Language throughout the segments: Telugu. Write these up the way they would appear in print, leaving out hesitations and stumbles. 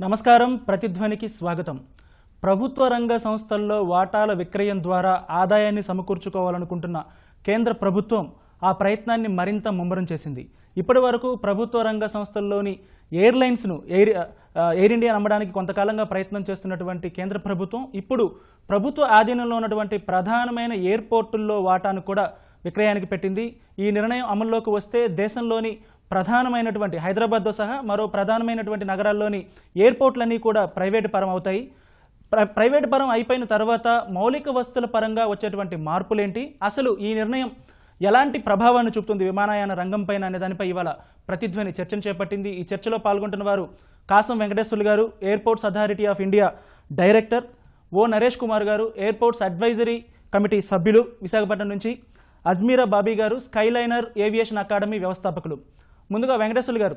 నమస్కారం ప్రతిధ్వనికి స్వాగతం. ప్రభుత్వ రంగ సంస్థల్లో వాటాల విక్రయం ద్వారా ఆదాయాన్ని సమకూర్చుకోవాలనుకుంటున్న కేంద్ర ప్రభుత్వం ఆ ప్రయత్నాన్ని మరింత ముమ్మరం చేసింది. ఇప్పటివరకు ప్రభుత్వ రంగ సంస్థల్లోని ఎయిర్లైన్స్ను ఎయిర్ ఇండియా నమ్మడానికి కొంతకాలంగా ప్రయత్నం చేస్తున్నటువంటి కేంద్ర ప్రభుత్వం ఇప్పుడు ప్రభుత్వ ఆధీనంలో ఉన్నటువంటి ప్రధానమైన ఎయిర్పోర్టుల్లో వాటాను కూడా విక్రయానికి పెట్టింది. ఈ నిర్ణయం అమల్లోకి వస్తే దేశంలోని ప్రధానమైనటువంటి హైదరాబాద్తో సహా మరో ప్రధానమైనటువంటి నగరాల్లోని ఎయిర్పోర్ట్లన్నీ కూడా ప్రైవేటు పరం అవుతాయి. ప్రైవేటు పరం అయిపోయిన తర్వాత మౌలిక వసతుల పరంగా వచ్చేటువంటి మార్పులేంటి, అసలు ఈ నిర్ణయం ఎలాంటి ప్రభావాన్ని చూపుతుంది విమానయాన రంగం పైన అనే దానిపై ఇవాళ ప్రతిధ్వని చర్చను చేపట్టింది. ఈ చర్చలో పాల్గొంటున్న వారు Kasam Venkateswarlu garu, airports authority of India director, O Naresh Kumar garu, airports advisory committee సభ్యులు విశాఖపట్నం నుంచి, అజ్మీరా బాబీ గారు, స్కైలైనర్ ఏవియేషన్ అకాడమీ వ్యవస్థాపకులు. ముందుగా వెంకటేశ్వర్లు గారు,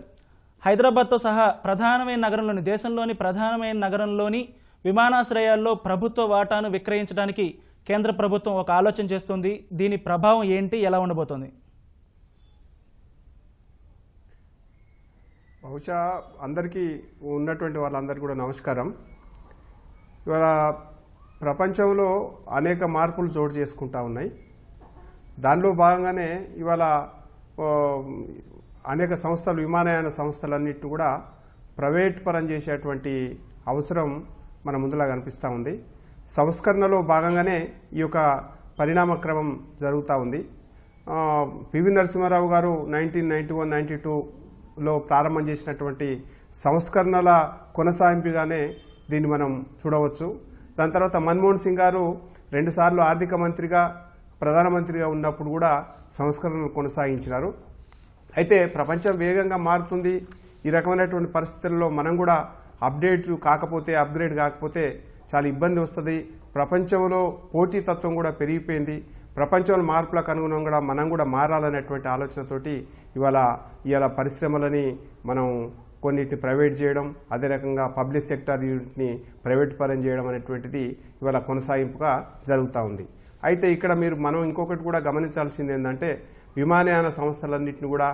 హైదరాబాద్తో సహా ప్రధానమైన నగరంలోని దేశంలోని ప్రధానమైన నగరంలోని విమానాశ్రయాల్లో ప్రభుత్వ వాటాను విక్రయించడానికి కేంద్ర ప్రభుత్వం ఒక ఆలోచన చేస్తుంది. దీని ప్రభావం ఏంటి, ఎలా ఉండబోతోంది? బహుశా అందరికీ ఉన్నటువంటి వాళ్ళందరికీ కూడా నమస్కారం. ఇవాళ ప్రపంచంలో అనేక మార్పులు చోటు చేసుకుంటా ఉన్నాయి. దానిలో భాగంగానే ఇవాళ అనేక సంస్థలు, విమానయాన సంస్థలన్నిటిని కూడా ప్రైవేట్ పరం చేసేటువంటి అవసరం మన ముందులా కనిపిస్తూ ఉంది. సంస్కరణలో భాగంగానే ఈ యొక్క పరిణామక్రమం జరుగుతూ ఉంది. పివి నరసింహారావు గారు 1991-92లో ప్రారంభం చేసినటువంటి సంస్కరణల కొనసాగింపుగానే దీన్ని మనం చూడవచ్చు. దాని తర్వాత మన్మోహన్ సింగ్ గారు 2 సార్లు ఆర్థిక మంత్రిగా, ప్రధానమంత్రిగా ఉన్నప్పుడు కూడా సంస్కరణలు కొనసాగించినారు. అయితే ప్రపంచం వేగంగా మారుతుంది. ఈ రకమైనటువంటి పరిస్థితుల్లో మనం కూడా అప్గ్రేడ్ కాకపోతే చాలా ఇబ్బంది వస్తుంది. ప్రపంచంలో పోటీతత్వం కూడా పెరిగిపోయింది. ప్రపంచంలో మార్పులకు అనుగుణంగా మనం కూడా మారాలనేటువంటి ఆలోచనతోటి ఇవాళ పరిశ్రమలని మనం కొన్నిటిని ప్రైవేట్ చేయడం, అదే రకంగా పబ్లిక్ సెక్టార్ యూనిట్ని ప్రైవేట్ పరం చేయడం అనేటువంటిది ఇవాళ కొనసాగింపుగా జరుగుతూ ఉంది. అయితే ఇక్కడ మనం ఇంకొకటి కూడా గమనించాల్సింది ఏంటంటే, విమానయాన సంస్థలన్నింటినీ కూడా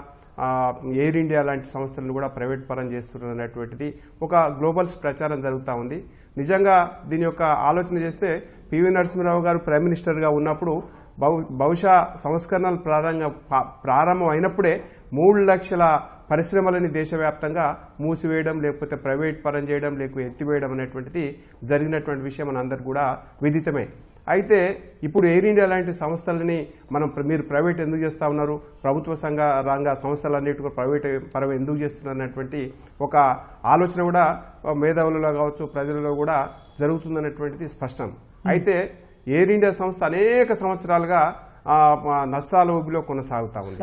ఎయిర్ ఇండియా లాంటి సంస్థలను కూడా ప్రైవేట్ పరం చేస్తున్నటువంటిది ఒక గ్లోబల్స్ ప్రచారం జరుగుతూ ఉంది. నిజంగా దీని యొక్క ఆలోచన చేస్తే పివి నరసింహారావు గారు ప్రైమ్ మినిస్టర్గా ఉన్నప్పుడు బహుశా సంస్కరణలు ప్రారంభం అయినప్పుడే 3 లక్షల పరిశ్రమలని దేశవ్యాప్తంగా మూసివేయడం, లేకపోతే ప్రైవేట్ పరం చేయడం, లేకపోతే ఎత్తివేయడం అనేటువంటిది జరిగినటువంటి విషయం మనందరికీ కూడా విదితమే. అయితే ఇప్పుడు ఎయిర్ ఇండియా లాంటి సంస్థలని మీరు ప్రైవేట్ ఎందుకు చేస్తూ ఉన్నారు, ప్రభుత్వ రంగ సంస్థలన్నిటి కూడా ప్రైవేట్ పరం ఎందుకు చేస్తున్నారు అనేటువంటి ఒక ఆలోచన కూడా మేధావులలో కావచ్చు, ప్రజలలో కూడా జరుగుతుందనేటువంటిది స్పష్టం. అయితే ఎయిర్ ఇండియా సంస్థ అనేక సంవత్సరాలుగా నష్టాల ఊబిలో కొనసాగుతా ఉంది.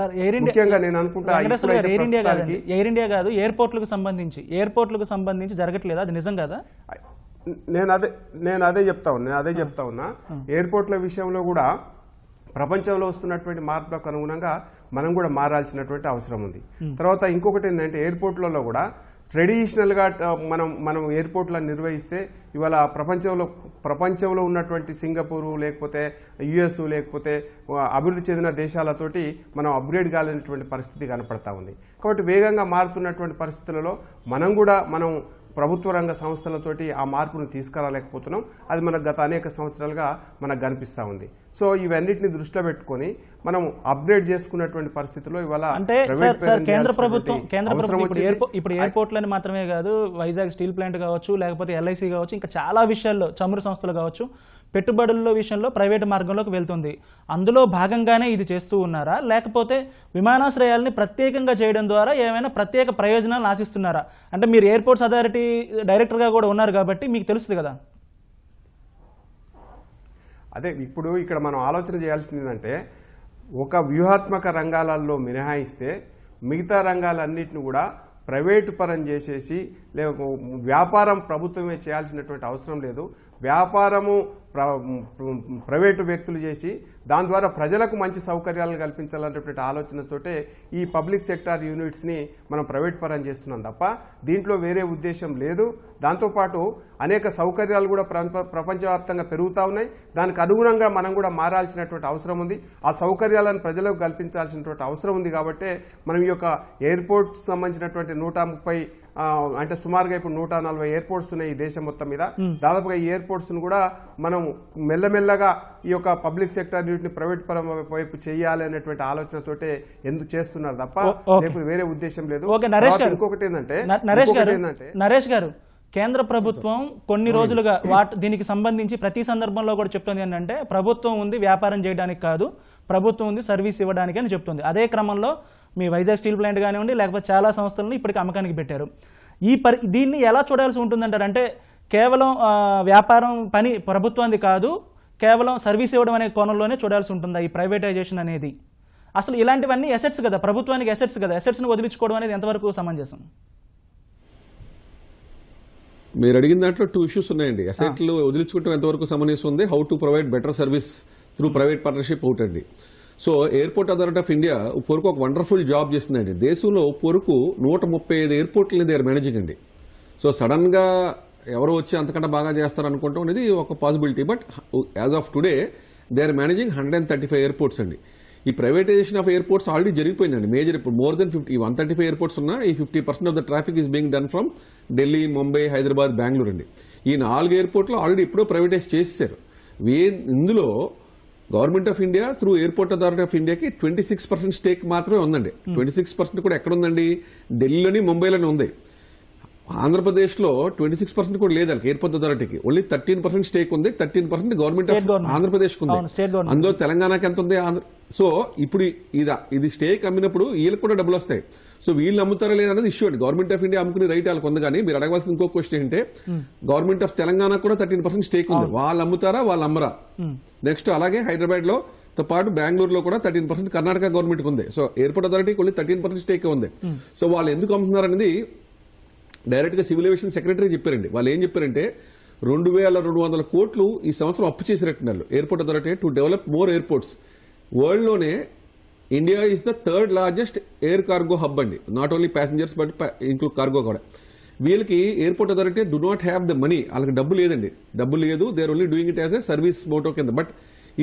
ముఖ్యంగా నేను అనుకుంటా ఎయిర్ ఇండియా కాదు, ఎయిర్పోర్ట్లకు సంబంధించి జరగట్లేదు, అది నిజం కదా? నేను అదే చెప్తా ఉన్నా. ఎయిర్పోర్ట్ల విషయంలో కూడా ప్రపంచంలో వస్తున్నటువంటి మార్పులకు అనుగుణంగా మనం కూడా మారాల్సినటువంటి అవసరం ఉంది. తర్వాత ఇంకొకటి ఏంటంటే, ఎయిర్పోర్ట్లలో కూడా ట్రెడిషనల్గా మనం ఎయిర్పోర్ట్లను నిర్వహిస్తే ఇవాళ ప్రపంచంలో ఉన్నటువంటి సింగపూరు, లేకపోతే యుఎస్, లేకపోతే అభివృద్ధి చెందిన దేశాలతోటి మనం అప్గ్రేడ్ కాలేనటువంటి పరిస్థితి కనపడతా ఉంది. కాబట్టి వేగంగా మారుతున్నటువంటి పరిస్థితులలో మనం ప్రభుత్వ రంగ సంస్థలతోటి ఆ మార్పును తీసుకురాలేకపోతున్నాం. అది మనకు గత అనేక సంవత్సరాలుగా మనకు కనిపిస్తూ ఉంది. సో ఇవన్నిటిని దృష్టిలో పెట్టుకొని మనం అప్గ్రేడ్ చేసుకున్నటువంటి పరిస్థితుల్లో ఇవాళ కేంద్ర ప్రభుత్వం ఇప్పుడు ఎయిర్పోర్ట్లని మాత్రమే కాదు, వైజాగ్ స్టీల్ ప్లాంట్ కావచ్చు, లేకపోతే ఎల్ఐసి కావచ్చు, ఇంకా చాలా విషయాల్లో చమురు సంస్థలు కావచ్చు, పెట్టుబడుల విషయంలో ప్రైవేటు మార్గంలోకి వెళ్తుంది. అందులో భాగంగానే ఇది చేస్తూ ఉన్నారా, లేకపోతే విమానాశ్రయాలని ప్రత్యేకంగా చేయడం ద్వారా ఏమైనా ప్రత్యేక ప్రయోజనాలను ఆశిస్తున్నారా? అంటే మీరు ఎయిర్పోర్ట్స్ అథారిటీ డైరెక్టర్గా కూడా ఉన్నారు కాబట్టి మీకు తెలుస్తుంది కదా. అదే ఇప్పుడు ఇక్కడ మనం ఆలోచన చేయాల్సింది ఏంటంటే, ఒక వ్యూహాత్మక రంగాలలో మినహాయిస్తే మిగతా రంగాలన్నింటినీ కూడా ప్రైవేటు పరం చేసేసి వ్యాపారం ప్రభుత్వమే చేయాల్సినటువంటి అవసరం లేదు. వ్యాపారము ప్రైవేటు వ్యక్తులు చేసి దాని ద్వారా ప్రజలకు మంచి సౌకర్యాలను కల్పించాలనేటువంటి ఆలోచనతోటే ఈ పబ్లిక్ సెక్టార్ యూనిట్స్ని మనం ప్రైవేట్ పరం చేస్తున్నాం తప్ప దీంట్లో వేరే ఉద్దేశం లేదు. దాంతోపాటు అనేక సౌకర్యాలు కూడా ప్రపంచవ్యాప్తంగా పెరుగుతూ ఉన్నాయి. దానికి అనుగుణంగా మనం కూడా మారాల్సినటువంటి అవసరం ఉంది. ఆ సౌకర్యాలను ప్రజలకు కల్పించాల్సినటువంటి అవసరం ఉంది. కాబట్టి మనం ఈ యొక్క ఎయిర్పోర్ట్ సంబంధించినటువంటి 130 అంటే సుమారుగా ఇప్పుడు 140 ఎయిర్పోర్ట్స్ ఉన్నాయి ఈ దేశం మొత్తం మీద. దాదాపుగా ఈ ఎయిర్పోర్ట్స్ ను కూడా మనం మెల్లమెల్లగా ఈ యొక్క పబ్లిక్ సెక్టర్ వీటిని ప్రైవేట్ పరం వైపు చేయాలి అనేటువంటి ఆలోచనతోటే ఎందుకు చేస్తున్నారు తప్ప లేకపోతే వేరే ఉద్దేశం లేదు. ఇంకొకటి ఏంటంటే నరేష్ గారు, కేంద్ర ప్రభుత్వం కొన్ని రోజులుగా దీనికి సంబంధించి ప్రతి సందర్భంలో కూడా చెప్తుంది ఏంటంటే ప్రభుత్వం ఉంది వ్యాపారం చేయడానికి కాదు, ప్రభుత్వం ఉంది సర్వీస్ ఇవ్వడానికి అని చెప్తుంది. అదే క్రమంలో మీ వైజాగ్ స్టీల్ ప్లాంట్ కానివ్వండి లేకపోతే చాలా సంస్థలను ఇప్పటికి అమ్మకానికి పెట్టారు. దీన్ని ఎలా చూడాల్సి ఉంటుందంటారు? అంటే కేవలం వ్యాపారం పని ప్రభుత్వానికి కాదు, కేవలం సర్వీస్ ఇవ్వడం అనే కోణంలోనే చూడాల్సి ఉంటుందా ఈ ప్రైవేటైజేషన్ అనేది? అసలు ఇలాంటివన్నీ అసెట్స్ కదా, ప్రభుత్వానికి అసెట్స్ కదా, అసెట్స్ని వదిలించుకోవడం అనేది ఎంతవరకు సమంజసం? మీరు అడిగిన దాంట్లో 2 ఇష్యూస్ ఉన్నాయండి. అసెట్లు వదిలించుకుంటాం ఎంతవరకు సమంజసం ఉంది, how to provide better service through private partnership ఒకటండి. So airport authority of India పొరకు ఒక వండర్ఫుల్ జాబ్ చేస్తుందండి. దేశంలో పొరకు 135 ఎయిర్పోర్ట్లని దే ఆర్ మేనేజింగ్ అండి. సో సడన్ గా ఎవరో వచ్చి అంతకంటే బాగా చేస్తారు అనుకుంటాం అనేది ఒక possibility. But as of today they are managing 135 airports అండి. ఈ ప్రైవేటైజేషన్ ఆఫ్ ఎయిర్పోర్ట్స్ ఆల్రెడీ జరిగిపోయిందండి. మేజర్ ఇప్పుడు మోర్ దెన్ 135 ఎయిర్పోర్ట్స్ ఉన్నా ఈ 50% of the traffic is being done from Delhi, Mumbai, Hyderabad, Bengaluru అండి. ఈ 4 ఎయిర్పోర్ట్లు ఆల్రెడీ ఎప్పుడో ప్రైవేటైజ్ చేశారు. ఇందులో government of India through airport authority of ఇండియాకి 26% స్టేక్ మాత్రమే ఉందండి. 26% కూడా ఎక్కడ ఉందండి? ఢిల్లీలోని, ముంబైలోనే ఉంది. ఆంధ్రప్రదేశ్లో 26% కూడా లేదు ఎయిర్పోర్ట్ అథారిటీకి. ఓన్లీ 13% స్టేక్ ఉంది. 13% గవర్నమెంట్ ఆఫ్ ఆంధ్రప్రదేశ్ ఉంది. అందులో తెలంగాణకి ఎంత ఉంది? సో ఇప్పుడు ఇది స్టేక్ అమ్మినప్పుడు వీళ్ళకి కూడా డబ్బులు వస్తాయి. సో వీళ్ళు అమ్ముతారా లేదనేది ఇష్యూ అండి. గవర్నమెంట్ ఆఫ్ ఇండియా అమ్ముకునే రైట్ వాళ్ళకి ఉంది. కానీ మీరు అడగవలసిన ఇంకో క్వశ్చన్ ఏంటంటే గవర్నమెంట్ ఆఫ్ తెలంగాణ కూడా 13% స్టేక్ ఉంది. వాళ్ళు అమ్ముతారా, వాళ్ళు అమ్మరా? నెక్స్ట్ అలాగే హైదరాబాద్ లో తో పాటు బెంగళూరులో కూడా 13% కర్ణాటక గవర్నమెంట్ ఉంది. సో ఎయిర్పోర్ట్ అథారిటీకి ఓన్లీ 13% స్టేక్ ఉంది. సో వాళ్ళు ఎందుకు అమ్ముతున్నారు అనేది డైరెక్ట్ గా సివిల్ ఏవియేషన్ సెక్రటరీ చెప్పారండి. వాళ్ళు ఏం చెప్పారంటే 2200 కోట్లు ఈ సంవత్సరం అప్పు చేసినట్టున్నారు airport authority to develop more airports. World లోనే India is the 3rd largest air cargo hub అండి. Not only passengers but include cargo కూడా. వీళ్ళకి airport authority do not have the money. వాళ్ళకి డబ్బు లేదండి. డబ్బు లేదు. They are only doing it as a service motto కింద. బట్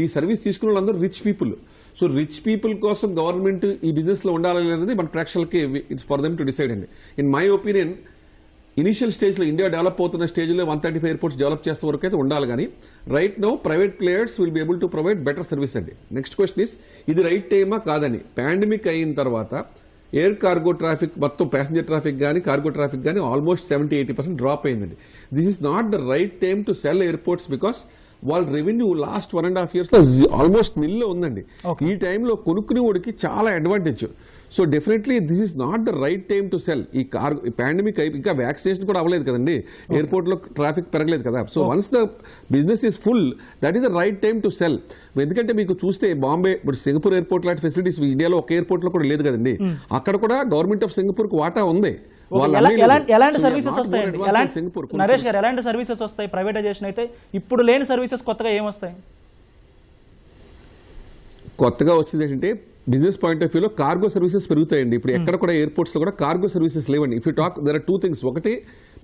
ఈ సర్వీస్ తీసుకున్న వాళ్ళందరూ rich people. So rich people కోసం గవర్నమెంట్ ఈ బిజినెస్ లో ఉండాలి అనేది మన ప్రేక్షకులకి it's for them to decide అండి. In my opinion initial stage లో ఇండియా డెవలప్ అవుతున్న స్టేజ్ లో 135 ఎయిర్పోర్ట్స్ డెవలప్ చేసే వరకు అయితే ఉండాలి. కానీ right now private players will be able to provide better service అండి. నెక్స్ట్ క్వశ్చన్ ఇస్ ఇది రైట్ టైమా కాదని. పాండమిక్ అయిన తర్వాత ఎయిర్ కార్గో ట్రాఫిక్ మొత్తం ప్యాసింజర్ ట్రాఫిక్ కానీ కార్గో ట్రాఫిక్ కానీ ఆల్మోస్ట్ 70-80% డ్రాప్ అయిందండి. This is not the right time to sell airports because వాళ్ళ రెవెన్యూ లాస్ట్ 1.5 years లో ఆల్మోస్ట్ నిల్లో ఉందండి. ఈ టైంలో కొనుక్కునే వాడికి చాలా advantage. So definitely this is not the right time to cell. ఈ పాండమిక్ ఇంకా వ్యాక్సినేషన్ కూడా అవ్వలేదు కదండి. ఎయిర్పోర్ట్ లో ట్రాఫిక్ పెరగలేదు కదా. So once the business is full that is the right time to cell. ఎందుకంటే మీకు చూస్తే బాంబే ఇప్పుడు సింగపూర్ ఎయిర్పోర్ట్ లాంటి ఫెసిలిటీస్ ఇండియాలో ఒక ఎయిర్పోర్ట్ లో కూడా లేదు కదండి. అక్కడ కూడా గవర్నమెంట్ ఆఫ్ సింగపూర్ కు వాటా ఉంది. ఎలాంటి సర్వీసెస్ వస్తాయండి? నరేష్ గారు, ఎలాంటి సర్వీసెస్ వస్తాయి ప్రైవేటైజేషన్ అయితే? ఇప్పుడు లేని సర్వీసెస్ కొత్తగా ఏమొస్తాయి? కొత్తగా వచ్చేది ఏంటంటే బిజినెస్ పాయింట్ ఆఫ్ వ్యూలో కార్గో సర్వీసెస్ పెరుగుతాయండి. ఇప్పుడు ఎక్కడ కూడా ఎయిర్పోర్ట్స్ లో కూడా కార్గో సర్వీసెస్ లేవండి. If you talk there are 2 things. ఒకటి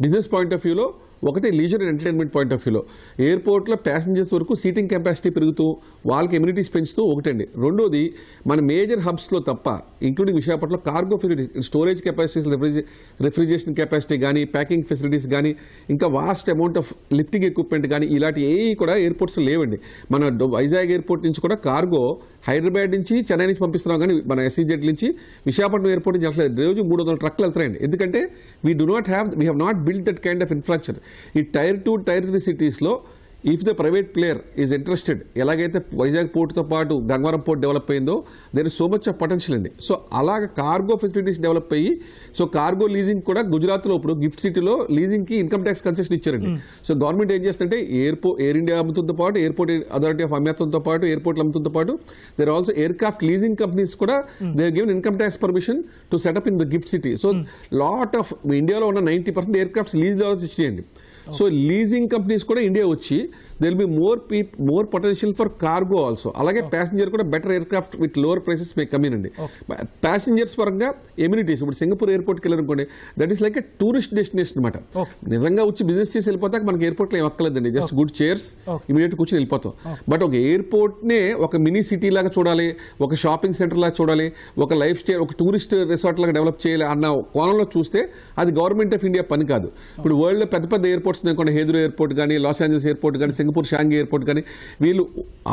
బిజినెస్ పాయింట్ ఆఫ్ వ్యూలో, ఒకటి leisure and entertainment point of వ్యూలో. ఎయిర్పోర్ట్ లో ప్యాసింజర్స్ వరకు సీటింగ్ కెపాసిటీ పెరుగుతూ వాళ్ళకి ఎమ్యూనిటీస్ పెంచుతూ ఒకటండి. రెండోది మన మేజర్ హబ్స్ లో తప్ప ఇంక్లూడింగ్ విశాఖపట్నంలో cargo facility, storage capacities, refrigeration capacity కానీ, ప్యాకింగ్ ఫెసిలిటీస్ కానీ, ఇంకా vast amount of lifting equipment కానీ ఇలాంటి ఏవి కూడా ఎయిర్పోర్ట్స్ లో లేవండి. మన వైజాగ్ ఎయిర్పోర్ట్ నుంచి కూడా కార్గో హైదరాబాద్ నుంచి చెన్నై నుంచి పంపిస్తున్నాం కానీ మన ఎస్సీజెడ్ నుంచి విశాఖపట్నం ఎయిర్పోర్ట్ నుంచి అసలు రోజు 300 ట్రక్లు వెళ్తాయండి. ఎందుకంటే we have not build that kind of infrastructure. ఈ Tier 2, Tier 3 సిటీస్ లో if the private player is interested, ఎలాగైతే వైజాగ్ పోర్ట్తో పాటు గంగవరం పోర్ట్ డెవలప్ అయిందో there is so much of potential అండి. సో అలాగ కార్గో ఫెసిలిటీస్ డెవలప్ అయ్యి సో కార్గో లీజింగ్ కూడా గుజరాత్లో ఇప్పుడు గిఫ్ట్ సిటీలో లీజింగ్ కి ఇన్కమ్ ట్యాక్స్ కన్సెషన్ ఇచ్చారండి. సో గవర్నమెంట్ ఏం చేస్తుంటే ఎయిర్ ఇండియా అమ్ముతుంతో పాటు ఎయిర్పోర్ట్ అథారిటీ ఆఫ్ అమ్మేతంతో పాటు ఎయిర్పోర్ట్లు అమ్ముతుంతో పాటు there also aircraft leasing companies కూడా they given income tax permission to set up in the GIFT City. So lot of ఇండియాలో ఉన్న 90% ఎయిర్క్రాఫ్ట్స్ లీజ్ ఇచ్చేయండి. సో లీజింగ్ కంపెనీస్ కూడా ఇండియా వచ్చి they will be more potential for cargo also. అలాగే ప్యాసింజర్ కూడా better aircraft with lower prices may come in అండి. ప్యాసింజర్స్ పరంగా ఎమ్యూనిటీస్, ఇప్పుడు సింగపూర్ ఎయిర్పోర్ట్కి వెళ్ళారనుకోండి, that is like a tourist destination అనమాట. నిజంగా వచ్చి బిజినెస్ చేసి వెళ్ళిపోతాక మనకి ఎయిర్పోర్ట్లో ఏం అక్కర్లేదండి, జస్ట్ గుడ్ చైర్స్ ఇమీడియట్ కూర్చొని వెళ్ళిపోతాం. బట్ ఒక ఎయిర్పోర్ట్ నే ఒక మినీ సిటీ లాగా చూడాలి, ఒక షాపింగ్ సెంటర్ లాగా చూడాలి, ఒక లైఫ్ స్టైల్, ఒక టూరిస్ట్ రిసార్ట్ లాగా డెవలప్ చేయాలి అన్న కోణంలో చూస్తే అది గవర్నమెంట్ ఆఫ్ ఇండియా పని కాదు. ఇప్పుడు వరల్డ్ లో పెద్ద పెద్ద ఎయిర్పోర్ట్స్ ఉన్నాయి, హెద్రో ఎయిర్పోర్ట్ కానీ, లాస్ ఏంజల్స్ ఎయిర్పోర్ట్ కానీ, సింగపూర్ షాంఘై ఎయిర్పోర్ట్ కానీ, వీళ్ళు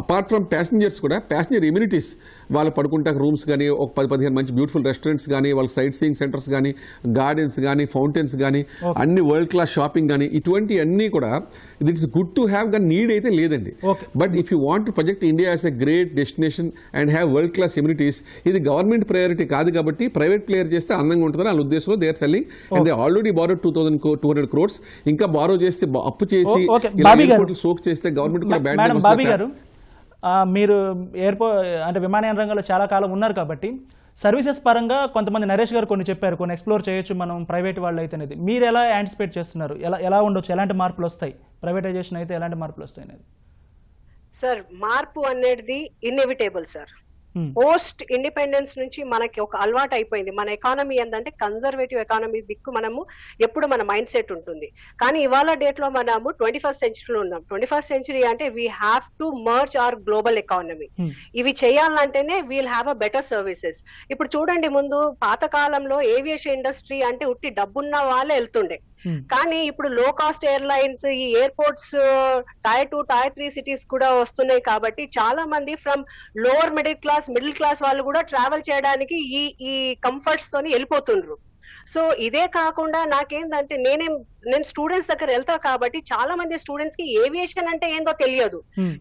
అపార్ట్ ఫ్రమ్ ప్యాసింజర్స్ కూడా ప్యాసింజర్ ఇమ్యూనిటీస్, వాళ్ళు పడుకుంటా రూమ్స్ కానీ, ఒక 10-15 మంచి బ్యూటిఫుల్ రెస్టారెంట్స్ కానీ, వాళ్ళ సైట్ సీయింగ్ సెంటర్స్ కానీ, గార్డెన్స్ కానీ, ఫౌంటైన్స్ కానీ, అన్ని వరల్డ్ క్లాస్ షాపింగ్ కానీ, ఇటువంటి అన్ని కూడా it is good to have, కానీ నీడ్ అయితే లేదండి. But if you want to project India as a great destination and have world class amenities, ఇది గవర్నమెంట్ ప్రయారిటీ కాదు కాబట్టి ప్రైవేట్ ప్లేయర్ చేస్తే అందంగా ఉంటుందని వాళ్ళ ఉద్దేశంలో they are selling. And they already borrow 2,200 crores. ఇంకా బారో చేస్తే అప్పు చేసి సోక్ చేస్తే గవర్నమెంట్ కూడా బ్యాడ్. బాబీ గారు, మీరు ఎయిర్పోర్ట్ అంటే విమానయాన రంగంలో చాలా కాలం ఉన్నారు కాబట్టి సర్వీసెస్ పరంగా కొంతమంది నరేష్ గారు కొన్ని చెప్పారు, కొన్ని ఎక్స్ప్లోర్ చేయొచ్చు మనం ప్రైవేట్ వాళ్ళు అయితే అనేది. మీరు ఎలా యాంటిసిపేట్ చేస్తున్నారు, ఎలా ఉండొచ్చు, ఎలాంటి మార్పులు వస్తాయి, ప్రైవేటైజేషన్ అయితే ఎలాంటి మార్పులు వస్తాయి అనేది? సార్, మార్పు అనేది ఇన్ఎవిటేబుల్ సార్. పోస్ట్ ఇండిపెండెన్స్ నుంచి మనకి ఒక అలవాటు అయిపోయింది. మన ఎకానమీ ఏంటంటే కన్జర్వేటివ్ ఎకానమీ దిక్కు మనము ఎప్పుడు మన మైండ్ సెట్ ఉంటుంది. కానీ ఇవాళ డేట్ లో మనము 21st centuryలో ఉన్నాం. 21st century అంటే we have to merge our global economy. ఇవి చేయాలంటేనే we'll have a better services. ఇప్పుడు చూడండి, ముందు పాతకాలంలో ఏవియేషన్ ఇండస్ట్రీ అంటే ఉట్టి డబ్బున్న వాళ్ళే వెళ్తుండే. కానీ ఇప్పుడు లో కాస్ట్ ఎయిర్లైన్స్, ఈ ఎయిర్పోర్ట్స్ Tier 2, Tier 3 సిటీస్ కూడా వస్తున్నాయి కాబట్టి చాలా మంది ఫ్రమ్ లోవర్ మిడిల్ క్లాస్ వాళ్ళు కూడా ట్రావెల్ చేయడానికి ఈ కంఫర్ట్స్ తోని వెళ్ళిపోతుండ్రు. సో ఇదే కాకుండా నాకేందంటే నేను స్టూడెంట్స్ దగ్గర వెళ్తా కాబట్టి చాలా మంది స్టూడెంట్స్ కి ఏవియేషన్ అంటే ఏందో తెలియదు.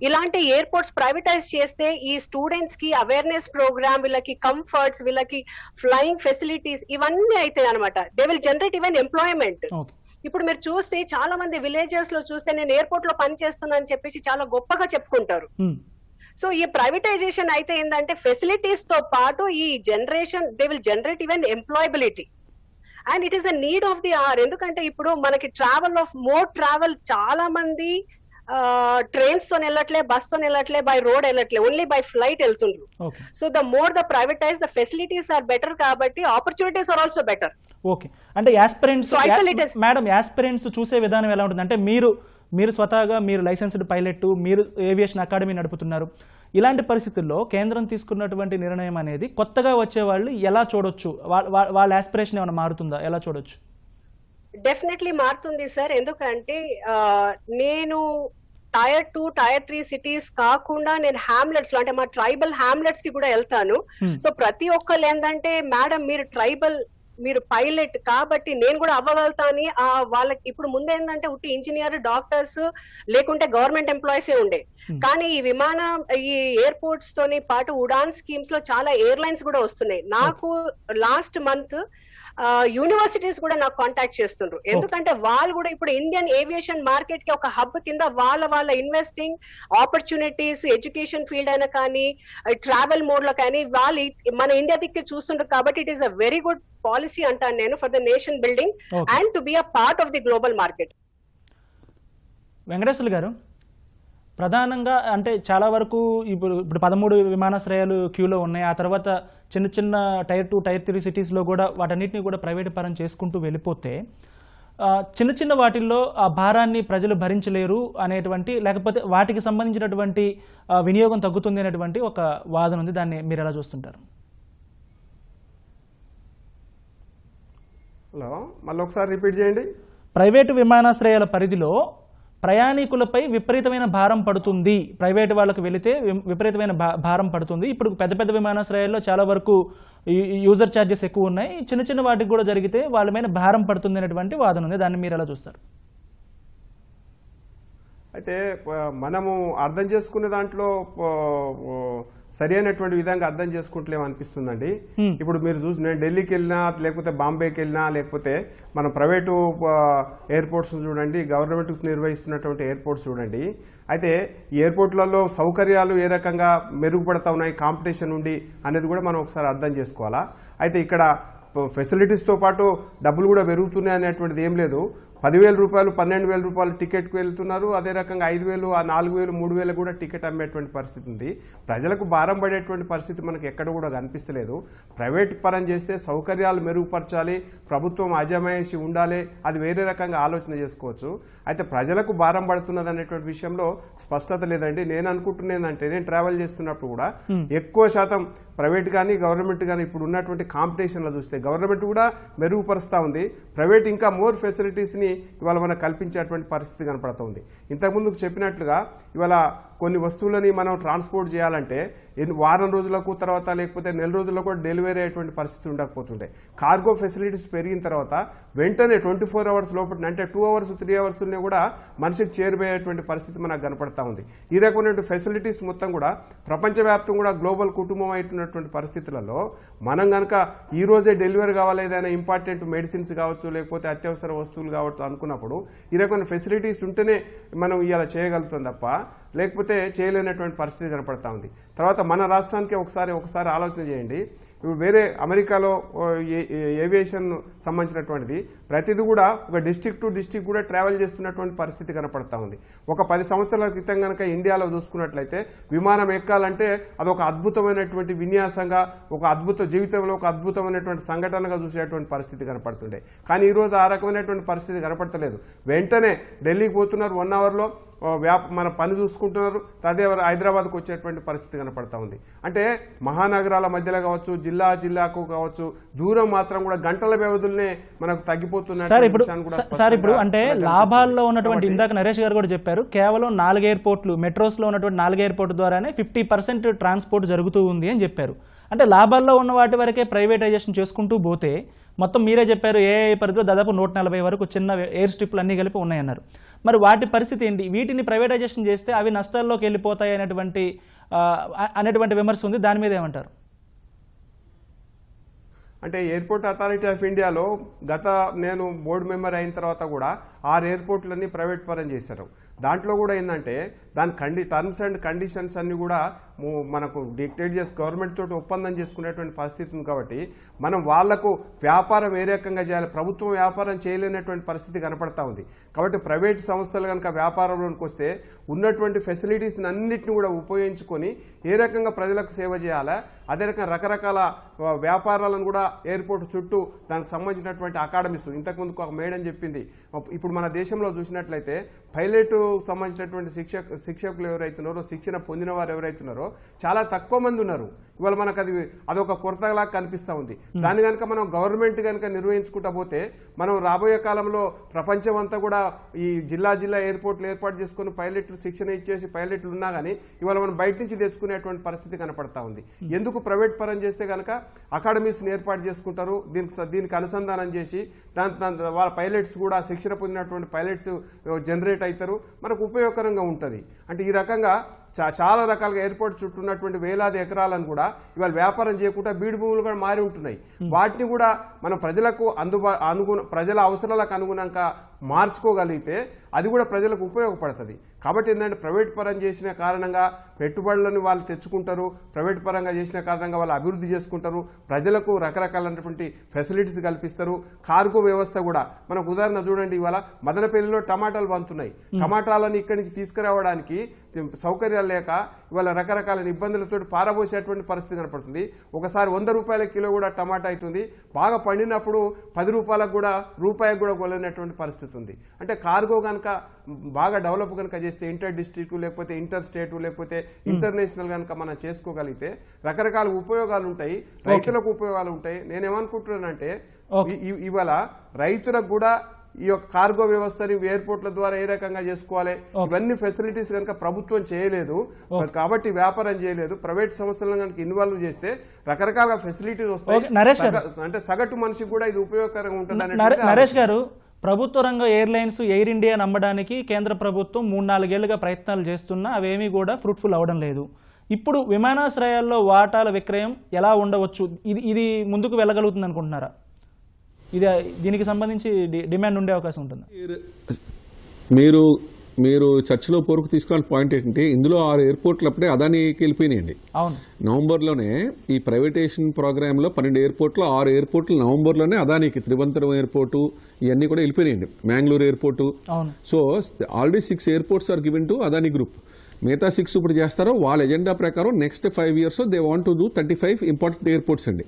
ఇలాంటి ఎయిర్పోర్ట్స్ ప్రైవేటైజ్ చేస్తే ఈ స్టూడెంట్స్ కి అవేర్నెస్ ప్రోగ్రామ్, వీళ్ళకి కంఫర్ట్స్, వీళ్ళకి ఫ్లయింగ్ ఫెసిలిటీస్ ఇవన్నీ అవుతాయి అనమాట. They will generate even employment. ఇప్పుడు మీరు చూస్తే చాలా మంది విలేజెస్ లో చూస్తే నేను ఎయిర్పోర్ట్ లో పని చేస్తున్నా అని చెప్పేసి చాలా గొప్పగా చెప్పుకుంటారు. సో ఈ ప్రైవేటైజేషన్ అయితే ఏంటంటే ఫెసిలిటీస్ తో పాటు ఈ generation they will generate even employability. And it is the need of the hour. ఎందుకంటే ఇప్పుడు మనకి మోర్ ట్రావెల్ చాలా మంది ట్రైన్స్ తో వెళ్ళట్లే, బస్ తో వెళ్ళట్లే, బై రోడ్ వెళ్ళట్లే, ఓన్లీ బై ఫ్లైట్ వెళ్తుండ్రు. So the more the privatise the facilities are better కాబట్టి opportunities are also better. Okay, అంటే యాస్పిరెంట్స్ చూసే విధానం ఎలా ఉంటుంది అంటే మీరు స్వతహాగా మీరు లైసెన్స్డ్ పైలట్, మీరు ఏవియేషన్ అకాడమీ నడుపుతున్నారు. ఇలాంటి పరిస్థితుల్లో కేంద్రం తీసుకున్నటువంటి నిర్ణయం అనేది కొత్తగా వచ్చే వాళ్ళు ఎలా చూడొచ్చు, వాళ్ళ యాస్పిరేషన్ ఏమైనా మారుతుందా, ఎలా చూడొచ్చు? డెఫినెట్లీ మారుతుంది సార్. ఎందుకంటే నేను Tier 2, Tier 3 సిటీస్ కాకుండా నేను హ్యామ్లెట్స్ లో, అంటే మా ట్రైబల్ హ్యామ్లెట్స్ కి కూడా వెళ్తాను. సో ప్రతి ఒక్కళ్ళు ఏంటంటే, మేడం మీరు పైలట్ కాబట్టి నేను కూడా అవ్వగలుగుతా అని వాళ్ళకి ఇప్పుడు ముందు ఏంటంటే ఉట్టి ఇంజనీర్, డాక్టర్స్ లేకుంటే గవర్నమెంట్ ఎంప్లాయీసే ఉండే. కానీ ఈ ఎయిర్పోర్ట్స్ తోని పాటు ఉడాన్ స్కీమ్స్ లో చాలా ఎయిర్లైన్స్ కూడా వస్తున్నాయి. నాకు లాస్ట్ మంత్ యూనివర్సిటీస్ కూడా నాకు కాంటాక్ట్ చేస్తుండ్రు. ఎందుకంటే వాళ్ళు కూడా ఇప్పుడు ఇండియన్ ఏవియేషన్ మార్కెట్ కి ఒక హబ్ కింద వాళ్ళ ఇన్వెస్టింగ్ ఆపర్చునిటీస్, ఎడ్యుకేషన్ ఫీల్డ్ అయినా కానీ, ట్రావెల్ మోడ్ లో కానీ వాళ్ళు మన ఇండియా దిక్కు చూస్తుండ్రు. కాబట్టి it is a very good policy అంటాను నేను for the nation building and to be a part of the global market. Venkateswarlu గారు, ప్రధానంగా అంటే చాలా వరకు ఇప్పుడు 13 విమానాశ్రయాలు క్యూలో ఉన్నాయి. ఆ తర్వాత చిన్న Tier 2, Tier 3 సిటీస్లో కూడా వాటన్నిటిని కూడా ప్రైవేట్ పరం చేసుకుంటూ వెళ్ళిపోతే చిన్న వాటిల్లో ఆ భారాన్ని ప్రజలు భరించలేరు అనేటువంటి, లేకపోతే వాటికి సంబంధించినటువంటి వినియోగం తగ్గుతుంది అనేటువంటి ఒక వాదన ఉంది. దాన్ని మీరు ఎలా చూస్తుంటారు? హలో, మళ్ళీ ఒకసారి రిపీట్ చేయండి. ప్రైవేటు విమానాశ్రయాల పరిధిలో ప్రయాణికులపై విపరీతమైన భారం పడుతుంది, ప్రైవేట్ వాళ్ళకి వెళితే విపరీతమైన భారం పడుతుంది. ఇప్పుడు పెద్ద విమానాశ్రయాల్లో చాలా వరకు యూజర్ ఛార్జెస్ ఎక్కువ ఉన్నాయి, చిన్న వాటికి కూడా జరిగితే వాళ్ళ మీద భారం పడుతుంది అనేటువంటి వాదన ఉంది. దాన్ని మీరు ఎలా చూస్తారు? అయితే మనము అర్థం చేసుకునే దాంట్లో సరి అయినటువంటి విధంగా అర్థం చేసుకుంటలేము అనిపిస్తుందండి. ఇప్పుడు మీరు చూసి, నేను ఢిల్లీకి వెళ్ళినా, లేకపోతే బాంబేకి వెళ్ళినా, లేకపోతే మనం ప్రైవేటు ఎయిర్పోర్ట్స్ చూడండి, గవర్నమెంట్ నిర్వహిస్తున్నటువంటి ఎయిర్పోర్ట్స్ చూడండి. అయితే ఈ ఎయిర్పోర్ట్లలో సౌకర్యాలు ఏ రకంగా మెరుగుపడతా ఉన్నాయి, కాంపిటీషన్ ఉండి అనేది కూడా మనం ఒకసారి అర్థం చేసుకోవాలా. అయితే ఇక్కడ ఫెసిలిటీస్తో పాటు డబ్బులు కూడా పెరుగుతున్నాయి అనేటువంటిది ఏం లేదు. 10,000 రూపాయలు 12,000 రూపాయలు టికెట్కి వెళ్తున్నారు. అదే రకంగా 5,000 4,000 3,000 కూడా టికెట్ అమ్మేటువంటి పరిస్థితి ఉంది. ప్రజలకు భారం పడేటువంటి పరిస్థితి మనకు ఎక్కడ కూడా కనిపిస్తలేదు. ప్రైవేట్ పరం చేస్తే సౌకర్యాలు మెరుగుపరచాలి, ప్రభుత్వం అజమాయిషి ఉండాలి, అది వేరే రకంగా ఆలోచన చేసుకోవచ్చు. అయితే ప్రజలకు భారం పడుతున్నది అనేటువంటి విషయంలో స్పష్టత లేదండి. నేను అనుకుంటున్నదంటే నేను ట్రావెల్ చేస్తున్నప్పుడు కూడా ఎక్కువ శాతం ప్రైవేట్ కానీ గవర్నమెంట్ కానీ ఇప్పుడు ఉన్నటువంటి కాంపిటీషన్లో చూస్తే గవర్నమెంట్ కూడా మెరుగుపరుస్తూ ఉంది, ప్రైవేట్ ఇంకా మోర్ ఫెసిలిటీస్ని ఇవాళ మనకు కల్పించేటువంటి పరిస్థితి కనపడుతుంది. ఇంతకుముందు చెప్పినట్లుగా ఇవాళ కొన్ని వస్తువులని మనం ట్రాన్స్పోర్ట్ చేయాలంటే వారం రోజులకు తర్వాత లేకపోతే నెల రోజుల్లో కూడా డెలివరీ అయ్యేటువంటి పరిస్థితి ఉండకపోతుండే. కార్గో ఫెసిలిటీస్ పెరిగిన తర్వాత వెంటనే 24 అవర్స్ లోపల అంటే 2 అవర్స్ 3 అవర్స్ కూడా మనిషికి చేరిపోయేటువంటి పరిస్థితి మనకు కనపడతా ఉంది. ఈ రకమైన ఫెసిలిటీస్ మొత్తం కూడా ప్రపంచవ్యాప్తంగా కూడా గ్లోబల్ కుటుంబం అయినటువంటి పరిస్థితులలో మనం కనుక ఈ రోజే డెలివరీ కావాలి, ఏదైనా ఇంపార్టెంట్ మెడిసిన్స్ కావచ్చు లేకపోతే అత్యవసర వస్తువులు కావచ్చు అనుకున్నప్పుడు ఈ రకమైన ఫెసిలిటీస్ ఉంటేనే మనం ఇలా చేయగలుగుతాం తప్ప లేకపోతే చేయలేనటువంటి పరిస్థితి కనపడతా ఉంది. తర్వాత మన రాష్ట్రానికి ఒకసారి ఆలోచన చేయండి. వేరే అమెరికాలో ఏవియేషన్ సంబంధించినటువంటిది ప్రతిదీ కూడా ఒక డిస్ట్రిక్ట్ టు డిస్ట్రిక్ట్ కూడా ట్రావెల్ చేస్తున్నటువంటి పరిస్థితి కనపడతా ఉంది. ఒక 10 సంవత్సరాల క్రితం కనుక ఇండియాలో చూసుకున్నట్లయితే విమానం ఎక్కాలంటే అదొక అద్భుతమైనటువంటి విన్యాసంగా ఒక జీవితంలో ఒక అద్భుతమైనటువంటి సంఘటనగా చూసేటువంటి పరిస్థితి కనపడుతుండే. కానీ ఈరోజు ఆ రకమైనటువంటి పరిస్థితి కనపడతలేదు. వెంటనే ఢిల్లీకి పోతున్నారు, 1 అవర్లో మన పని చూసుకుంటున్నారు, అదే హైదరాబాద్కు వచ్చేటువంటి పరిస్థితి కనపడతా ఉంది. అంటే మహానగరాల మధ్యలో కావచ్చు, జిల్లాకు కావచ్చు, దూరం మాత్రం కూడా గంటల వ్యవధులనే మనకు తగ్గిపోతున్న. సార్ ఇప్పుడు అంటే లాభాల్లో ఉన్నటువంటి ఇందాక నరేష్ గారు కూడా చెప్పారు, కేవలం 4 ఎయిర్పోర్ట్లు మెట్రోస్లో ఉన్నటువంటి 4 ఎయిర్పోర్ట్ ద్వారానే 50% ట్రాన్స్పోర్ట్ జరుగుతూ ఉంది అని చెప్పారు. అంటే లాభాల్లో ఉన్న వాటి వరకే ప్రైవేటైజేషన్ చేసుకుంటూ పోతే మొత్తం మీరే చెప్పారు ఏ పరిధిలో దాదాపు 140 వరకు చిన్న ఎయిర్ స్ట్రిప్లు అన్నీ కలిపి ఉన్నాయన్నారు. మరి వాటి పరిస్థితి ఏంటి? వీటిని ప్రైవేటైజేషన్ చేస్తే అవి నష్టాల్లోకి వెళ్ళిపోతాయి అనేటువంటి విమర్శ ఉంది. దాని మీద ఏమంటారు? అంటే ఎయిర్పోర్ట్ అథారిటీ ఆఫ్ ఇండియాలో నేను బోర్డు మెంబర్ అయిన తర్వాత కూడా 6 ఎయిర్పోర్ట్లన్నీ ప్రైవేట్ పరం చేశారు. దాంట్లో కూడా ఏంటంటే దాని టర్మ్స్ అండ్ కండిషన్స్ అన్నీ కూడా మనకు డిక్టేట్ చేసి గవర్నమెంట్ తోటి ఒప్పందం చేసుకునేటువంటి పరిస్థితి ఉంది. కాబట్టి మనం వాళ్లకు వ్యాపారం ఏ రకంగా చేయాలి, ప్రభుత్వం వ్యాపారం చేయలేనటువంటి పరిస్థితి కనపడతా ఉంది. కాబట్టి ప్రైవేట్ సంస్థలు కనుక వ్యాపారంలోకి వస్తే ఉన్నటువంటి ఫెసిలిటీస్ని అన్నింటినీ కూడా ఉపయోగించుకొని ఏ రకంగా ప్రజలకు సేవ చేయాలా, అదే రకంగా రకరకాల వ్యాపారాలను కూడా ఎయిర్పోర్ట్ చుట్టూ దానికి సంబంధించినటువంటి అకాడమీస్, ఇంతకుముందు ఒక మేడం చెప్పింది, ఇప్పుడు మన దేశంలో చూసినట్లయితే పైలట్ సంబంధించినటువంటి శిక్షకులు ఎవరైతున్నారో, శిక్షణ పొందిన వారు ఎవరైతున్నారో చాలా తక్కువ మంది ఉన్నారు. ఇవాళ మనకు అదొక కొరతలా కనిపిస్తూ ఉంది. దాన్ని కనుక మనం గవర్నమెంట్ కనుక నిర్వహించుకుంటా పోతే మనం రాబోయే కాలంలో ప్రపంచం అంతా కూడా ఈ జిల్లా ఎయిర్పోర్ట్లు ఏర్పాటు చేసుకుని పైలట్లు శిక్షణ ఇచ్చేసి పైలట్లు ఉన్నా కానీ ఇవాళ మనం బయట నుంచి తెచ్చుకునేటువంటి పరిస్థితి కనపడతా ఉంది. ఎందుకు ప్రైవేట్ పరం చేస్తే కనుక అకాడమీస్ని ఏర్పాటు చేసుకుంటారు, దీనికి అనుసంధానం చేసి వాళ్ళ పైలట్స్ కూడా శిక్షణ పొందినటువంటి పైలట్స్ జనరేట్ అవుతారు, మనకు ఉపయోగకరంగా ఉంటుంది. అంటే ఈ రకంగా చాలా రకాలుగా ఎయిర్పోర్ట్ చుట్టూ ఉన్నటువంటి వేలాది ఎకరాలను కూడా ఇవాళ వ్యాపారం చేయకుండా బీడు భూములు కూడా మారి ఉంటున్నాయి. వాటిని కూడా మనం ప్రజలకు ప్రజల అవసరాలకు అనుగుణంగా మార్చుకోగలిగితే అది కూడా ప్రజలకు ఉపయోగపడుతుంది. కాబట్టి ఏంటంటే ప్రైవేట్ పరం చేసిన కారణంగా పెట్టుబడులను వాళ్ళు తెచ్చుకుంటారు, ప్రైవేట్ పరంగా చేసిన కారణంగా వాళ్ళు అభివృద్ధి చేసుకుంటారు, ప్రజలకు రకరకాలైనటువంటి ఫెసిలిటీస్ కల్పిస్తారు. కార్గో వ్యవస్థ కూడా మనకు ఉదాహరణ చూడండి, ఇవాళ మదనపల్లిలో టమాటాలు బంతున్నాయి. టమాటాలను ఇక్కడి నుంచి తీసుకురావడానికి సౌకర్యాలు లేక ఇవాళ రకరకాల ఇబ్బందులతో పారబోసేటువంటి పరిస్థితి కనపడుతుంది. ఒకసారి 100 రూపాయల కిలో కూడా టమాటా అవుతుంది, బాగా పండినప్పుడు 10 రూపాయలకు కూడా కొనలేనటువంటి పరిస్థితి ఉంది. అంటే కార్గో కనుక బాగా డెవలప్ కనుక చేస్తే ఇంటర్ డిస్ట్రిక్ట్ లేకపోతే ఇంటర్ స్టేట్ లేకపోతే ఇంటర్నేషనల్ కనుక మనం చేసుకోగలిగితే రకరకాల ఉపయోగాలు ఉంటాయి, రైతులకు ఉపయోగాలు ఉంటాయి. నేనేమనుకుంటున్నానంటే ఇవాళ రైతులకు కూడా ఈ యొక్క కార్గో వ్యవస్థని ఎయిర్పోర్ట్ల ద్వారా ఏ రకంగా చేసుకోవాలి, ఇవన్నీ ఫెసిలిటీస్ కనుక ప్రభుత్వం చేయలేదు కాబట్టి వ్యాపారం చేయలేదు. ప్రైవేట్ సంస్థలను కనుక ఇన్వాల్వ్ చేస్తే రకరకాల ఫెసిలిటీస్ వస్తాయి. అంటే సగటు మనిషికి కూడా ఇది ఉపయోగకరంగా ఉంటుంది. నరేష్ గారు, ప్రభుత్వ రంగ ఎయిర్లైన్స్ ఎయిర్ ఇండియా నమ్మడానికి కేంద్ర ప్రభుత్వం 3-4 ఏళ్లుగా ప్రయత్నాలు చేస్తున్నా అవేమీ కూడా ఫ్రూట్ఫుల్ అవడం లేదు. ఇప్పుడు విమానాశ్రయాల్లో వాటాల విక్రయం ఎలా ఉండవచ్చు, ఇది ముందుకు వెళ్ళగలుగుతుంది అనుకుంటున్నారా? దీనికి సంబంధించి డిమాండ్ ఉండే అవకాశం ఉంటుంది? మీరు మీరు చర్చలో పోరుకు తీసుకున్న పాయింట్ ఏంటంటే ఇందులో 6 ఎయిర్పోర్ట్లు అప్పుడే అదానికి వెళ్ళిపోయినాయండి. అవును, నవంబర్లోనే ఈ ప్రైవేటైజేషన్ ప్రోగ్రాంలో 12 ఎయిర్పోర్ట్లు 6 ఎయిర్పోర్ట్లు నవంబర్లోనే అదానికి త్రివంతరం ఎయిర్పోర్టు ఇవన్నీ కూడా వెళ్ళిపోయినాయండి. మ్యాంగ్లూరు ఎయిర్పోర్టు. అవును. So already 6 airports are given to Adani group. మిగతా 6 ఇప్పుడు చేస్తారో వాళ్ళ ఎజెండా ప్రకారం next 5 years they want to do 35 important airports అండి.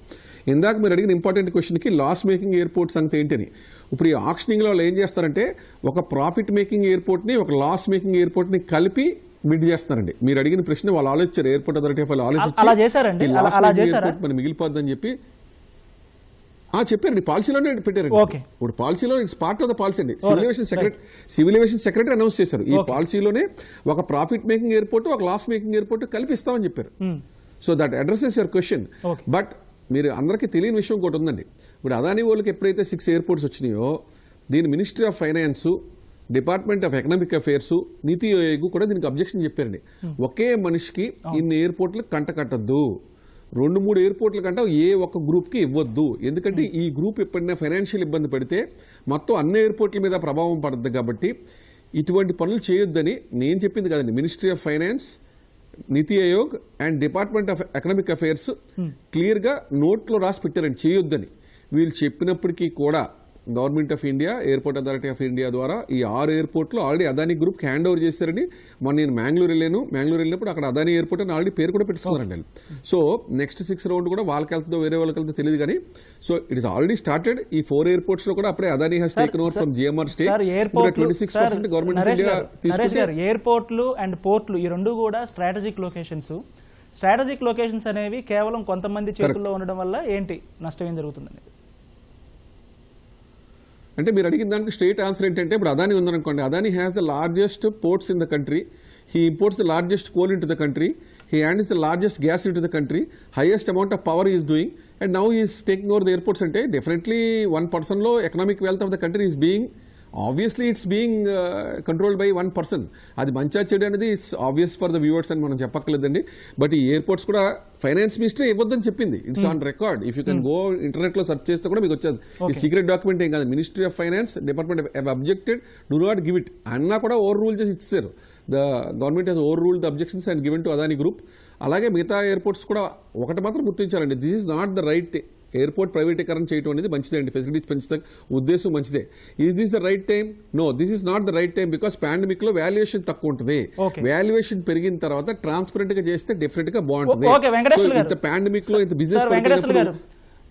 ఇందాక మీరు అడిగిన ఇంపార్టెంట్ క్వశ్చన్కి లాస్ మేకింగ్ ఎయిర్పోర్ట్స్ సంగతి ఏంటని. ఇప్పుడు ఈ ఆక్షనింగ్లో వాళ్ళు ఏం చేస్తారంటే ఒక ప్రాఫిట్ మేకింగ్ ఎయిర్పోర్ట్ని ఒక లాస్ మేకింగ్ ఎయిర్పోర్ట్ని కలిపి బిడ్ చేస్తున్నారండి. మీరు అడిగిన ప్రశ్న వాళ్ళు ఆలోచించారు, ఎయిర్పోర్ట్ అథారిటీ ఆఫ్ వాళ్ళు అలా చేశారండి. అలా చేశారా? మనం మిగిలిపోద్దని చెప్పి చెప్పారండి, పాలసీలోనే పెట్టారండి. ఓకే. ఇప్పుడు పాలసీలో it's part of the policy అండి. సివిల్ ఏవియేషన్ సెక్రటరీ అనౌన్స్ చేశారు ఈ పాలసీలోనే ఒక ప్రాఫిట్ మేకింగ్ ఎయిర్పోర్ట్ ఒక లాస్ మేకింగ్ ఎయిర్పోర్ట్ కల్పిస్తామని చెప్పారు. So that addresses your question. But మీరు అందరికీ తెలియని విషయం ఒకటి ఉందండి. ఇప్పుడు అదాని వాళ్ళకి ఎప్పుడైతే 6 ఎయిర్పోర్ట్స్ వచ్చినాయో దీని ministry of finance, department of economic affairs, నీతి ఆయోగ్ కూడా దీనికి అబ్జెక్షన్ చెప్పారండి. ఒకే మనిషికి ఇన్ని ఎయిర్పోర్ట్లు కంట కట్టద్దు, 2-3 ఎయిర్పోర్ట్ల కంటే ఏ ఒక్క గ్రూప్కి ఇవ్వద్దు. ఎందుకంటే ఈ గ్రూప్ ఎప్పుడైనా ఫైనాన్షియల్ ఇబ్బంది పడితే మొత్తం అన్ని ఎయిర్పోర్ట్ల మీద ప్రభావం పడుతుంది. కాబట్టి ఇటువంటి పనులు చేయొద్దని నేను చెప్పింది కదండి. Ministry of finance, NITI Aayog and department of economic affairs క్లియర్గా నోట్లో రాసి పెట్టారండి చేయొద్దని. వీళ్ళు చెప్పినప్పటికీ కూడా government of India, airport authority of India ద్వారా ఈ 6 ఎయిర్పోర్ట్లు ఆల్రెడీ అదాని గ్రూప్కి హ్యాండ్ ఓవర్ చేశారని. మొన్న నేను మ్యాంగ్లూరు వెళ్ళినప్పుడు అక్కడ అదాని ఎయిర్పోర్ట్ అని ఆల్రెడీ పేరు కూడా పెట్టుకున్నారండి. సో నెక్స్ట్ 6 రౌండ్ కూడా వాళ్ళకి వెళ్తుందో వేరే వాళ్ళకి వెళ్తుందో తెలియదు కానీ so it is already started. ఈ 4 ఎయిర్పోర్ట్స్ లో కూడా అప్పుడే Adani has taken over from GMR state. 26% government of India తీసుకుంటే ఎయిర్పోర్ట్లు అండ్ పోర్ట్లు ఈ రెండు కూడా స్ట్రాటజిక్ లొకేషన్స్. స్ట్రాటజిక్ లొకేషన్స్ అనేవి కేవలం కొంతమంది చేతుల్లో ఉండడం వల్ల ఏంటి నష్టం ఏం జరుగుతుందని అంటే మీరు అడిగిన దానికి స్ట్రైట్ ఆన్సర్ ఏంటంటే ఇప్పుడు అదాని ఉందనుకోండి. Adani has the largest ports in the country. He imports the largest coal into the country. He hands the largest gas into the country. Highest amount of power he is doing. And now he is taking over the airports. And definitely one person lo economic wealth of the country is being, obviously it's being controlled by one person. అది మంచిగా చెడు అనేది it's obvious for the viewers అని మనం చెప్పక్కర్లేదండి. బట్ ఈ ఎయిర్పోర్ట్స్ కూడా ఫైనాన్స్ మినిస్టర్ ఇవ్వద్దని చెప్పింది. It's on record. If you can go internet లో సెర్చ్ చేస్తే కూడా మీకు వచ్చేది. ఈ సీక్రెట్ డాక్యుమెంట్ ఏం కాదు. Ministry of finance, department have objected, do not give it అన్నా కూడా ఓవర్ రూల్ చేసి ఇచ్చారు. The government has over ruled the objections and given to Adani group. అలాగే మిగతా ఎయిర్పోర్ట్స్ కూడా ఒకటి మాత్రం గుర్తించాలండి. This is not the right. Airport ప్రైవేటీకరణ చేయడం అనేది మంచిదే అండి, ఫెసిలిటీస్ పెంచుతా ఉద్దేశం మంచిదే. Is this the right time? No, this is not the right time. Because pandemic లో వాల్యుయేషన్ తక్కువ ఉంటుంది. వాల్యుయేషన్ పెరిగిన తర్వాత ట్రాన్స్పరెంట్ గా చేస్తే డెఫినెట్ గా బాగుంటుంది. ఇంత పాండమిక్ లో ఇంత బిజినెస్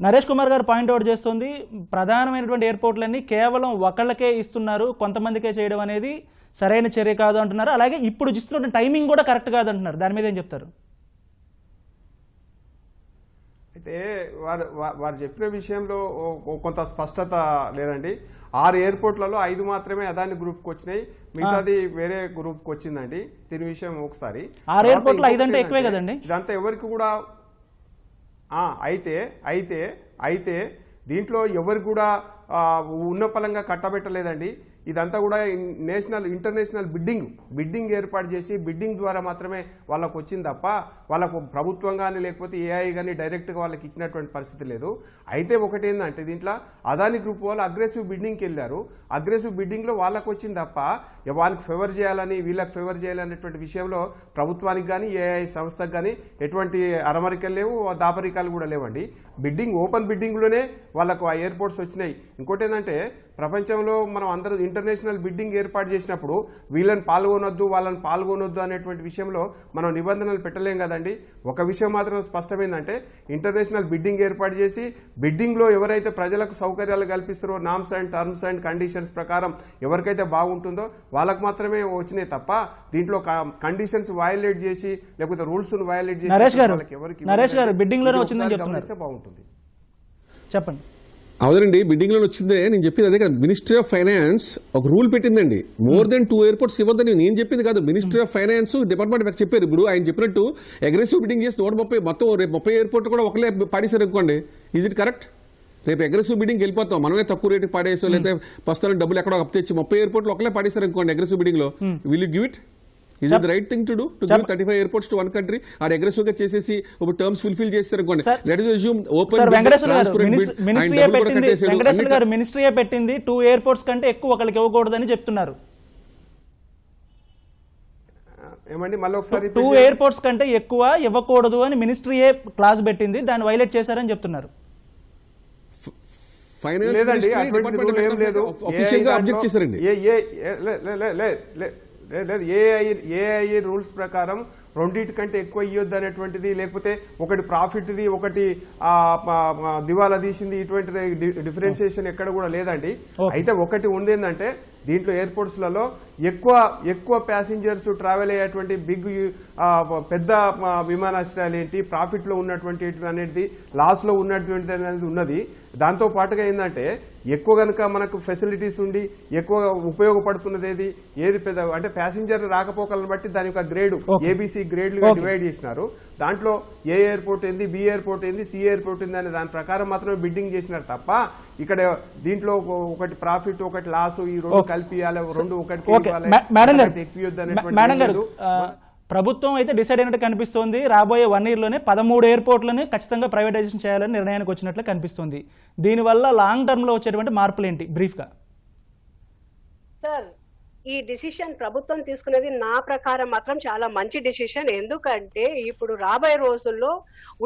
నరేష్ కుమార్ గారు పాయింట్ అవుట్ చేస్తుంది, ప్రధానమైనటువంటి ఎయిర్పోర్ట్లన్నీ కేవలం ఒకళ్ళకే ఇస్తున్నారు, కొంతమందికే చేయడం అనేది సరైన చర్య కాదు అంటున్నారు. అలాగే ఇప్పుడు ఇస్తున్న టైమింగ్ కూడా కరెక్ట్ కాదు అంటున్నారు. దాని మీద ఏం చెప్తారు? అయితే వారు చెప్పిన విషయంలో కొంత స్పష్టత లేదండి. 6 ఎయిర్పోర్ట్లలో 5 మాత్రమే అదాని గ్రూప్కి వచ్చినాయి, మిగతాది వేరే గ్రూప్కి వచ్చిందండి. దీని విషయం ఒకసారి 6 ఎయిర్పోర్ట్లు 5 అంటే ఎక్కువే కదండి. ఇదంతా ఎవరికి కూడా అయితే దీంట్లో ఎవరికి కూడా ఉన్న పలంగా కట్టబెట్టలేదండి. ఇదంతా కూడా ఇంటర్నేషనల్ బిడ్డింగ్ ఏర్పాటు చేసి బిడ్డింగ్ ద్వారా మాత్రమే వాళ్ళకు వచ్చింది తప్ప వాళ్ళకు ప్రభుత్వం కానీ లేకపోతే ఏఐ కానీ డైరెక్ట్గా వాళ్ళకి ఇచ్చినటువంటి పరిస్థితి లేదు. అయితే ఒకటి ఏంటంటే దీంట్లో అదాని గ్రూప్ వాళ్ళు అగ్రెసివ్ బిడ్డింగ్కి వెళ్ళారు. అగ్రెసివ్ బిడ్డింగ్లో వాళ్ళకు వచ్చింది తప్ప వాళ్ళకి ఫేవర్ చేయాలని వీళ్ళకి ఫేవర్ చేయాలనేటువంటి విషయంలో ప్రభుత్వానికి కానీ ఏఐ సంస్థకు కానీ ఎటువంటి అరమరికలు లేవు, దాపరికాలు కూడా లేవండి. ఓపెన్ బిడ్డింగ్లోనే వాళ్ళకు ఆ ఎయిర్పోర్ట్స్ వచ్చినాయి. ఇంకోటి ఏంటంటే ప్రపంచంలో మనం అందరూ ఇంటర్నేషనల్ బిడ్డింగ్ ఏర్పాటు చేసినప్పుడు వీళ్ళని వాళ్ళని పాల్గొనొద్దు అనేటువంటి విషయంలో మనం నిబంధనలు పెట్టలేం కదండి. ఒక విషయం మాత్రం స్పష్టమైందంటే ఇంటర్నేషనల్ బిడ్డింగ్ ఏర్పాటు చేసి బిడ్డింగ్లో ఎవరైతే ప్రజలకు సౌకర్యాలు కల్పిస్తారో norms and terms and conditions ప్రకారం ఎవరికైతే బాగుంటుందో వాళ్ళకు మాత్రమే వచ్చినాయి తప్ప దీంట్లో కండిషన్స్ వయలేట్ చేసి లేకపోతే రూల్స్ వయలేట్ చేసి గమనిస్తే బాగుంటుంది. చెప్పండి. అవునండి, బిడ్డింగ్ లో వచ్చిందే నేను చెప్పింది అదే కదా. మినిస్ట్రీ ఆఫ్ ఫైనాన్స్ ఒక రూల్ పెట్టిందండి, మోర్ దెన్ 2 ఎయిర్పోర్ట్స్ ఇవ్వద్దని. నేను చెప్పింది కాదు, మినిస్ట్రీ ఆఫ్ ఫైనాన్స్ డిపార్ట్మెంట్ చెప్పారు. ఇప్పుడు ఆయన చెప్పినట్టు అగ్రెసివ్ బిడ్డింగ్ చేసి 130 మొత్తం రేపు 30 ఎయిర్పోర్ట్ కూడా ఒకలే పాడేశారు అనుకోండి. Is it correct? రేపు అగ్రెసివ్ బిడ్డింగ్ వెళ్ళిపోతాం, మనమే తక్కువ రేటుకి పాడేసో లేకపోతే ప్రస్తుతానికి డబ్బులు ఎక్కడో అప్ తెచ్చి 30 ఎయిర్పోర్ట్లు ఒకలే పాడేశారు అనుకోండి అగ్రెసివ్ బిడ్డింగ్ లో. Will you give it? Is it the right thing to do? To give 35 airports to one country? Or aggressive గా చేసేసి ఒక టర్మ్స్ ఫుల్ఫిల్ చేస్తారు అనుకోండి. Let us assume open మినిస్ట్రీయే పెట్టింది 2 ఎయిర్పోర్ట్స్ కంటే ఎక్కువ ఒకరికి ఇవ్వకూడదని చెప్తున్నారు. ఏమండి మళ్ళీ ఒకసారి 2 ఎయిర్పోర్ట్స్ కంటే ఎక్కువ ఇవ్వకూడదు అని మినిస్ట్రీయే క్లాస్ పెట్టింది, దాన్ని వైలేట్ చేశారని చెప్తున్నారు. ఫైనాన్స్ లేదండి మినిస్ట్రీ అటువంటి డిపార్ట్మెంట్ రూల్ ఏం లేదు. అఫీషియల్ గా అబ్జెక్ట్ చేశారండి. లేదు ఏఐ రూల్స్ ప్రకారం రెండింటి కంటే ఎక్కువ ఇవ్వద్దు అనేటువంటిది, లేకపోతే ఒకటి ప్రాఫిట్ది ఒకటి దివాలా తీసింది, ఇటువంటి డిఫరెన్షియేషన్ ఎక్కడ కూడా లేదండి. అయితే ఒకటి ఉంది ఏంటంటే దీంట్లో ఎయిర్పోర్ట్స్లలో ఎక్కువ ప్యాసింజర్స్ ట్రావెల్ అయ్యేటువంటి పెద్ద విమానాశ్రయాలు ఏంటి, ప్రాఫిట్లో ఉన్నటువంటి అనేది లాస్లో ఉన్నటువంటి అనేది ఉన్నది. దాంతో పాటుగా ఏంటంటే ఎక్కువ కనుక మనకు ఫెసిలిటీస్ ఉండి ఎక్కువ ఉపయోగపడుతున్నది ఏది పెద్ద అంటే ప్యాసింజర్ రాకపోకలను బట్టి దాని యొక్క గ్రేడ్ ఏబిసి గ్రేడ్లుగా డివైడ్ చేసినారు. దాంట్లో ఏ ఎయిర్పోర్ట్ ఏంది, బి ఎయిర్పోర్ట్ ఏంది, సి ఎయిర్పోర్ట్ ఏంది అనే దాని ప్రకారం మాత్రమే బిడ్డింగ్ చేసినారు తప్ప ఇక్కడ దీంట్లో ఒకటి ప్రాఫిట్ ఒకటి లాస్ ఈ రెండు కలిపి రెండు ఒకటి ప్రభుత్వం అయితే డిసైడ్ అయినట్టు కనిపిస్తోంది. రాబోయే 1 year లోనే 13 ఎయిర్పోర్ట్లను ఖచ్చితంగా ప్రైవేటైజేషన్ చేయాలని నిర్ణయానికి వచ్చినట్లు కనిపిస్తుంది. దీనివల్ల లాంగ్ టర్మ్ లో వచ్చేటువంటి మార్పులు ఏంటి బ్రీఫ్ గా? సార్ ఈ డిసిషన్ ప్రభుత్వం తీసుకునేది నా ప్రకారం మాత్రం చాలా మంచి డిసిషన్. ఎందుకంటే ఇప్పుడు రాబోయే రోజుల్లో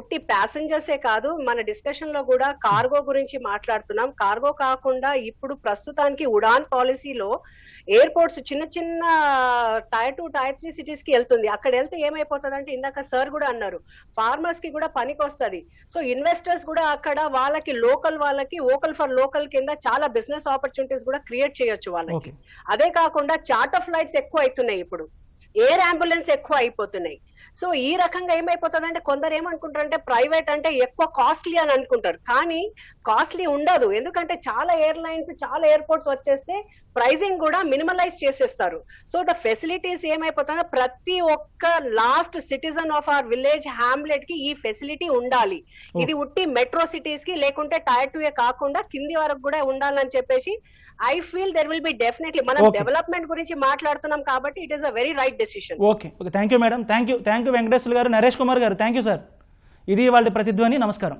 ఉట్టి ప్యాసింజర్సే కాదు, మన డిస్కషన్ లో కూడా కార్గో గురించి మాట్లాడుతున్నాం. కార్గో కాకుండా ఇప్పుడు ప్రస్తుతానికి ఉడాన్ పాలసీలో ఎయిర్పోర్ట్స్ చిన్న చిన్న టైర్ 2 టైర్ 3 సిటీస్ కి వెళ్తుంది. అక్కడ వెళ్తే ఏమైపోతుంది అంటే ఇందాక సార్ కూడా అన్నారు, ఫార్మర్స్ కి కూడా పనికి వస్తుంది. సో ఇన్వెస్టర్స్ కూడా అక్కడ వాళ్ళకి వోకల్ ఫర్ లోకల్ కింద చాలా బిజినెస్ ఆపర్చునిటీస్ కూడా క్రియేట్ చేయొచ్చు వాళ్ళకి. అదే కాకుండా చార్టర్ ఫ్లైట్స్ ఎక్కువ అవుతున్నాయి, ఇప్పుడు ఎయిర్ అంబులెన్స్ ఎక్కువ అయిపోతున్నాయి. సో ఈ రకంగా ఏమైపోతుంది అంటే కొందరు ఏమనుకుంటారు అంటే ప్రైవేట్ అంటే ఎక్కువ కాస్ట్లీ అని అనుకుంటారు, కానీ కాస్ట్లీ ఉండదు. ఎందుకంటే చాలా ఎయిర్లైన్స్ చాలా ఎయిర్పోర్ట్స్ వచ్చేస్తే ప్రైజింగ్ కూడా మినిమలైజ్ చేసేస్తారు. సో ద ఫెసిలిటీస్ ఏమైపోతుందో ప్రతి ఒక్క last citizen of our village hamlet కి ఈ ఫెసిలిటీ ఉండాలి. ఇది ఉట్టి మెట్రో సిటీస్ కి లేకుంటే టైర్ 2 కాకుండా కింది వరకు కూడా ఉండాలని చెప్పేసి I feel there will be definitely. మనం డెవలప్మెంట్ గురించి మాట్లాడుతున్నాం కాబట్టి it is a very right decision. Okay, thank you madam, thank you Venkateswara గారు, నరేష్ కుమార్ గారు, థ్యాంక్ యూ సార్. ఇది వాళ్ళ ప్రతిధ్వని. నమస్కారం.